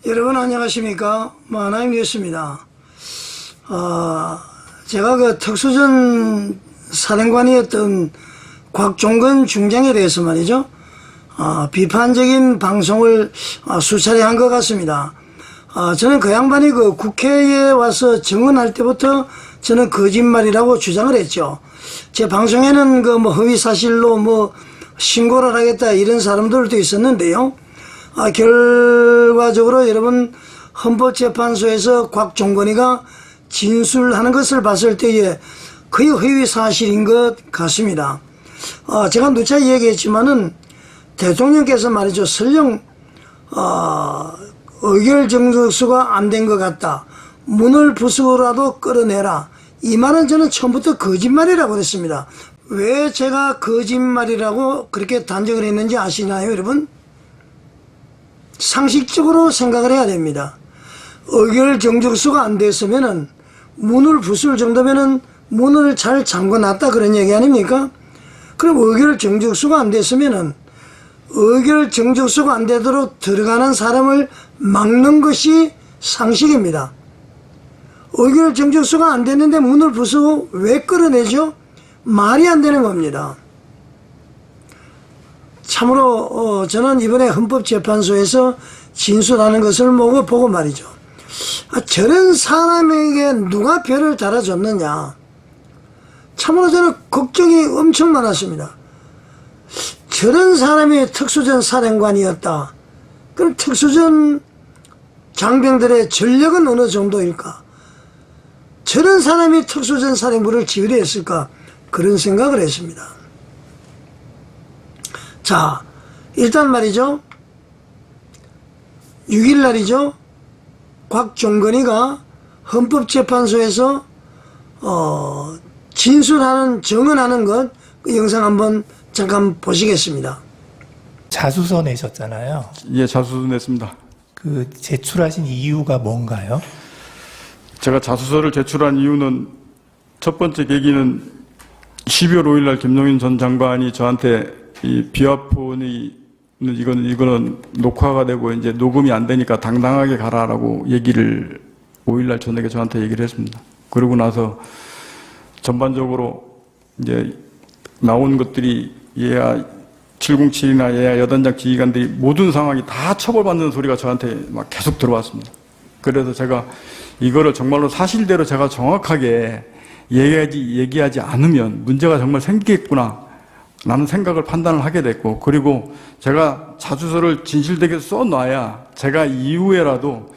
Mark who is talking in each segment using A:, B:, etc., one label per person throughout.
A: 여러분 안녕하십니까? 하나님이었습니다. 제가 그 특수전 사령관이었던 곽종건 중장에 대해서 말이죠. 비판적인 방송을 수차례 한 것 같습니다. 저는 그 양반이 그 국회에 와서 증언할 때부터 저는 거짓말이라고 주장을 했죠. 제 방송에는 그 뭐 허위사실로 뭐 신고를 하겠다 이런 사람들도 있었는데요. 결과적으로 여러분 헌법재판소에서 곽종건이가 진술하는 것을 봤을 때에 거의 허위사실인 것 같습니다. 제가 누차 얘기했지만은 대통령께서 말이죠. 설령 의결 정족수가 안 된 것 같다. 문을 부수고라도 끌어내라. 이 말은 저는 처음부터 거짓말이라고 그랬습니다. 왜 제가 거짓말이라고 그렇게 단정을 했는지 아시나요, 여러분? 상식적으로 생각을 해야 됩니다. 의결 정족수가 안 됐으면은 문을 부술 정도면은 문을 잘 잠궈놨다 그런 얘기 아닙니까? 그럼 의결 정족수가 안 됐으면은 의결 정족수가 안 되도록 들어가는 사람을 막는 것이 상식입니다. 의결 정족수가 안 됐는데 문을 부수고 왜 끌어내죠? 말이 안 되는 겁니다. 참으로 저는 이번에 헌법재판소에서 진술하는 것을 보고 말이죠. 저런 사람에게 누가 별을 달아줬느냐. 참으로 저는 걱정이 엄청 많았습니다. 저런 사람이 특수전 사령관이었다. 그럼 특수전 장병들의 전력은 어느 정도일까? 저런 사람이 특수전 사령부를 지휘했을까? 그런 생각을 했습니다. 자, 일단 말이죠. 6일 날이죠. 곽종건이가 헌법재판소에서 진술하는, 증언하는 것, 그 영상 한번 잠깐 보시겠습니다.
B: 자수서 내셨잖아요.
C: 예, 자수서 냈습니다.
B: 그 제출하신 이유가 뭔가요?
C: 제가 자수서를 제출한 이유는 첫 번째 계기는 12월 5일 날 김용인 전 장관이 저한테 이 비화폰이 이거는 녹화가 되고 이제 녹음이 안 되니까 당당하게 가라라고 얘기를 5일 날 저녁에 저한테 얘기를 했습니다. 그러고 나서 전반적으로 이제 나온 것들이 얘야 707이나 얘야 여단장 지휘관들이 모든 상황이 다 처벌받는 소리가 저한테 막 계속 들어왔습니다. 그래서 제가 이거를 정말로 사실대로 제가 정확하게 얘기하지 않으면 문제가 정말 생기겠구나 라는 생각을 판단을 하게 됐고, 그리고 제가 자수서를 진실되게 써놔야 제가 이후에라도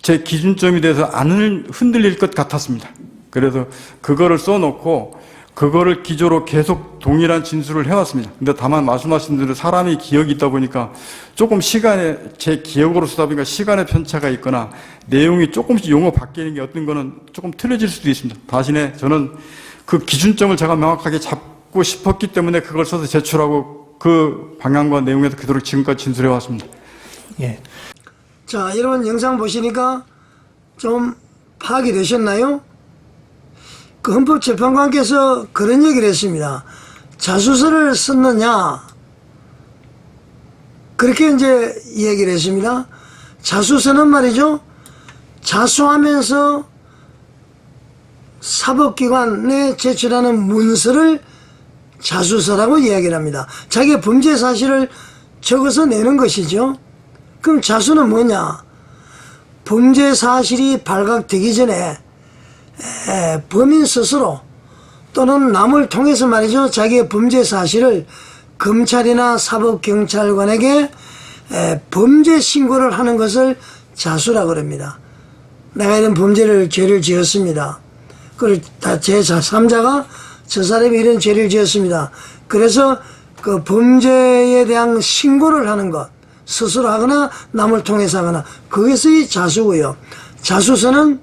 C: 제 기준점이 돼서 안 흔들릴 것 같았습니다. 그래서 그거를 써놓고 그거를 기조로 계속 동일한 진술을 해왔습니다. 근데 다만 말씀하신 대로 사람이 기억이 있다 보니까 조금 시간에 제 기억으로 쓰다 보니까 시간의 편차가 있거나 내용이 조금씩 용어 바뀌는 게 어떤 거는 조금 틀려질 수도 있습니다. 대신에 저는 그 기준점을 제가 명확하게 잡고 싶었기 때문에 그걸 써서 제출하고 그 방향과 내용에서 그대로 지금까지 진술해 왔습니다.
B: 예.
A: 자, 여러분 영상 보시니까 좀 파악이 되셨나요? 그 헌법재판관께서 그런 얘기를 했습니다. 자수서를 썼느냐? 그렇게 이제 얘기를 했습니다. 자수서는 말이죠. 자수하면서 사법기관에 제출하는 문서를 자수서라고 이야기를 합니다. 자기의 범죄 사실을 적어서 내는 것이죠. 그럼 자수는 뭐냐? 범죄 사실이 발각되기 전에 범인 스스로 또는 남을 통해서 말이죠. 자기의 범죄 사실을 검찰이나 사법경찰관에게 범죄 신고를 하는 것을 자수라고 합니다. 내가 이런 죄를 지었습니다. 그걸 다 제3자가 저 사람이 이런 죄를 지었습니다. 그래서 그 범죄에 대한 신고를 하는 것, 스스로 하거나 남을 통해서 하거나, 그것이 자수고요. 자수서는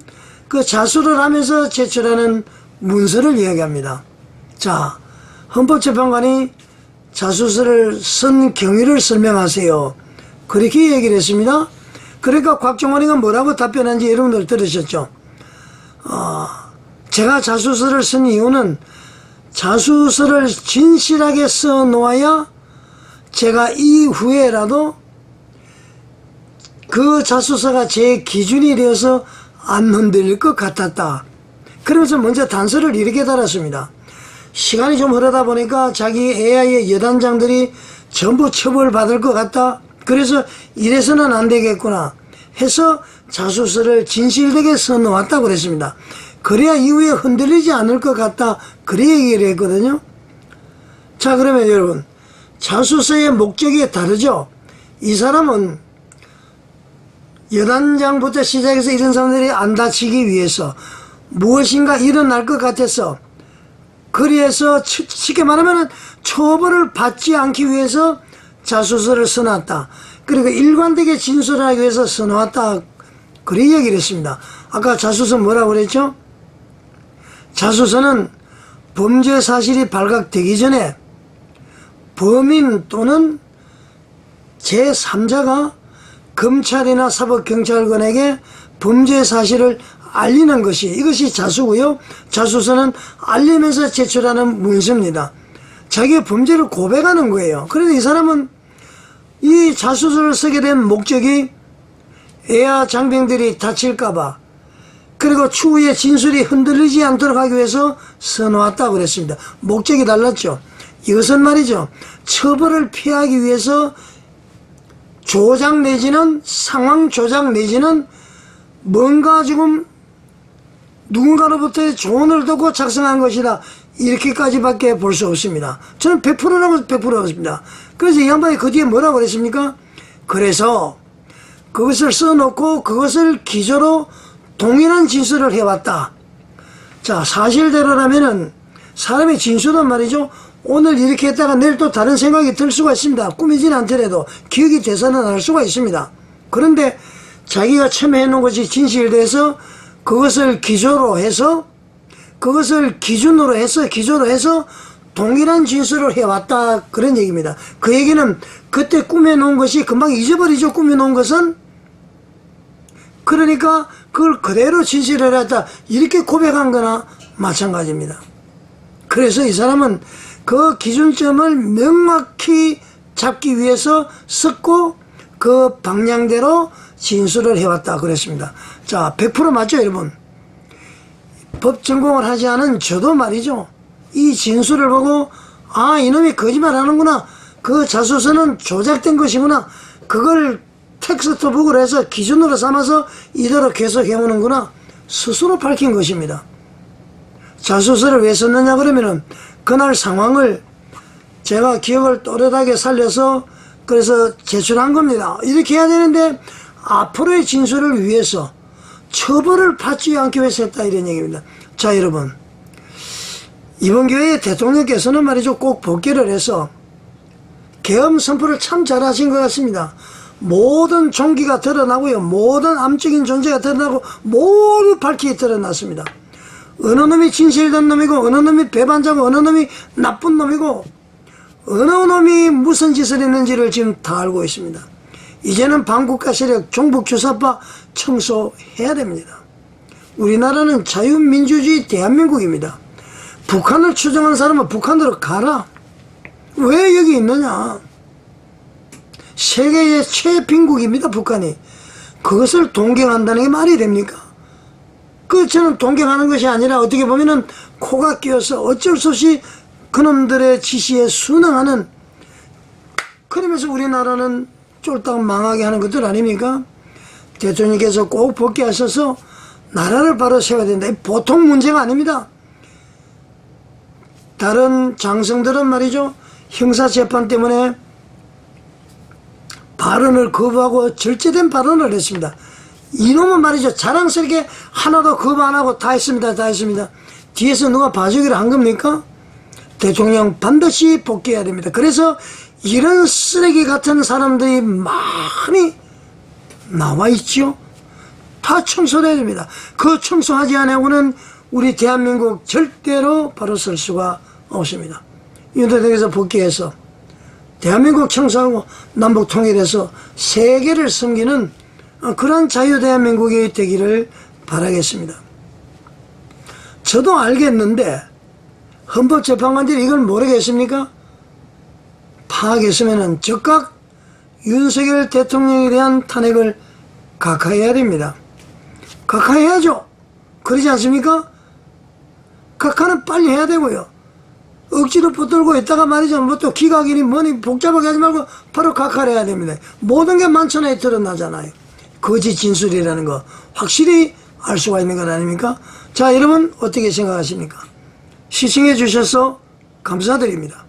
A: 그 자수를 하면서 제출하는 문서를 이야기합니다. 자, 헌법재판관이 자수서를 쓴 경위를 설명하세요. 그렇게 얘기를 했습니다. 그러니까 곽종건이가 뭐라고 답변한지 여러분들 들으셨죠? 제가 자수서를 쓴 이유는 자수서를 진실하게 써 놓아야 제가 이후에라도 그 자수서가 제 기준이 되어서 안 흔들릴 것 같았다. 그러면서 먼저 단서를 이렇게 달았습니다. 시간이 좀 흐르다 보니까 자기 AI의 여단장들이 전부 처벌받을 것 같다. 그래서 이래서는 안 되겠구나 해서 자수서를 진실되게 써놓았다고 그랬습니다. 그래야 이후에 흔들리지 않을 것 같다. 그래 얘기를 했거든요. 자, 그러면 여러분, 자수서의 목적이 다르죠. 이 사람은 여단장부터 시작해서 이런 사람들이 안 다치기 위해서 무엇인가 일어날 것 같아서, 그래서 쉽게 말하면 처벌을 받지 않기 위해서 자수서를 써놨다. 그리고 일관되게 진술하기 위해서 써놓았다. 그래 얘기를 했습니다. 아까 자수서 뭐라고 그랬죠? 자수서는 범죄 사실이 발각되기 전에 범인 또는 제3자가 검찰이나 사법경찰관에게 범죄 사실을 알리는 것이, 이것이 자수고요. 자수서는 알리면서 제출하는 문서입니다. 자기의 범죄를 고백하는 거예요. 그런데 이 사람은 이 자수서를 쓰게 된 목적이 애아 장병들이 다칠까봐, 그리고 추후에 진술이 흔들리지 않도록 하기 위해서 써놓았다고 그랬습니다. 목적이 달랐죠. 이것은 말이죠, 처벌을 피하기 위해서 조작 내지는 상황 조작 내지는 뭔가 지금 누군가로부터의 조언을 듣고 작성한 것이다. 이렇게까지밖에 볼 수 없습니다. 저는 100%라고 100%였습니다. 그래서 이 양반이 그 뒤에 뭐라고 그랬습니까? 그래서 그것을 써놓고 그것을 기조로 동일한 진술을 해왔다. 자, 사실대로라면은 사람의 진술은 말이죠, 오늘 이렇게 했다가 내일 또 다른 생각이 들 수가 있습니다. 꾸미진 않더라도 기억이 돼서는 알 수가 있습니다. 그런데 자기가 처음에 해놓은 것이 진실돼서 그것을 기조로 해서, 그것을 기준으로 해서, 기조로 해서 동일한 진술을 해왔다. 그런 얘기입니다. 그 얘기는 그때 꾸며놓은 것이 금방 잊어버리죠. 꾸며놓은 것은. 그러니까 그걸 그대로 진실을 했다. 이렇게 고백한 거나 마찬가지입니다. 그래서 이 사람은 그 기준점을 명확히 잡기 위해서 썼고 그 방향대로 진술을 해왔다 그랬습니다. 자, 100% 맞죠, 여러분? 법 전공을 하지 않은 저도 말이죠, 이 진술을 보고 아, 이놈이 거짓말 하는구나, 그 자수서는 조작된 것이구나, 그걸 텍스트북으로 해서 기준으로 삼아서 이대로 계속 해오는구나, 스스로 밝힌 것입니다. 자수서를 왜 썼느냐 그러면은 그날 상황을 제가 기억을 또렷하게 살려서 그래서 제출한 겁니다. 이렇게 해야 되는데 앞으로의 진술을 위해서 처벌을 받지 않기 위해서 했다, 이런 얘기입니다. 자, 여러분, 이번 기회에 대통령께서는 말이죠, 꼭 복귀를 해서 계엄 선포를 참 잘하신 것 같습니다. 모든 종기가 드러나고요, 모든 암적인 존재가 드러나고 모두 밝히 드러났습니다. 어느 놈이 진실된 놈이고 어느 놈이 배반자고 어느 놈이 나쁜 놈이고 어느 놈이 무슨 짓을 했는지를 지금 다 알고 있습니다. 이제는 반국가 세력 종북주사파 청소해야 됩니다. 우리나라는 자유민주주의 대한민국입니다. 북한을 추종하는 사람은 북한으로 가라. 왜 여기 있느냐. 세계의 최빈국입니다, 북한이. 그것을 동경한다는 게 말이 됩니까? 그 저는 동경하는 것이 아니라 어떻게 보면은 코가 끼어서 어쩔 수 없이 그놈들의 지시에 순응하는, 그러면서 우리나라는 쫄딱 망하게 하는 것들 아닙니까? 대통령께서 꼭 복귀하셔서 나라를 바로 세워야 된다. 보통 문제가 아닙니다. 다른 장성들은 말이죠, 형사재판 때문에 발언을 거부하고 절제된 발언을 했습니다. 이놈은 말이죠, 자랑스럽게 하나도 거부 안 하고 다 했습니다, 다 했습니다. 뒤에서 누가 봐주기를 한 겁니까? 대통령 반드시 복귀해야 됩니다. 그래서 이런 쓰레기 같은 사람들이 많이 나와 있죠. 다 청소해야 됩니다. 그 청소하지 않으고는 우리 대한민국 절대로 바로 설 수가 없습니다. 윤 대통령께서 복귀해서 대한민국 청소하고 남북 통일해서 세계를 섬기는 그런 자유대한민국이 되기를 바라겠습니다. 저도 알겠는데 헌법재판관들이 이걸 모르겠습니까? 파악했으면 즉각 윤석열 대통령에 대한 탄핵을 각하해야 됩니다. 각하해야죠. 그러지 않습니까? 각하는 빨리 해야 되고요. 억지로 붙들고 있다가 말이죠. 뭐 또 기각이니 뭐니 복잡하게 하지 말고 바로 각하를 해야 됩니다. 모든 게 만천하에 드러나잖아요. 거짓 진술이라는 거 확실히 알 수가 있는 것 아닙니까? 자, 여러분 어떻게 생각하십니까? 시청해 주셔서 감사드립니다.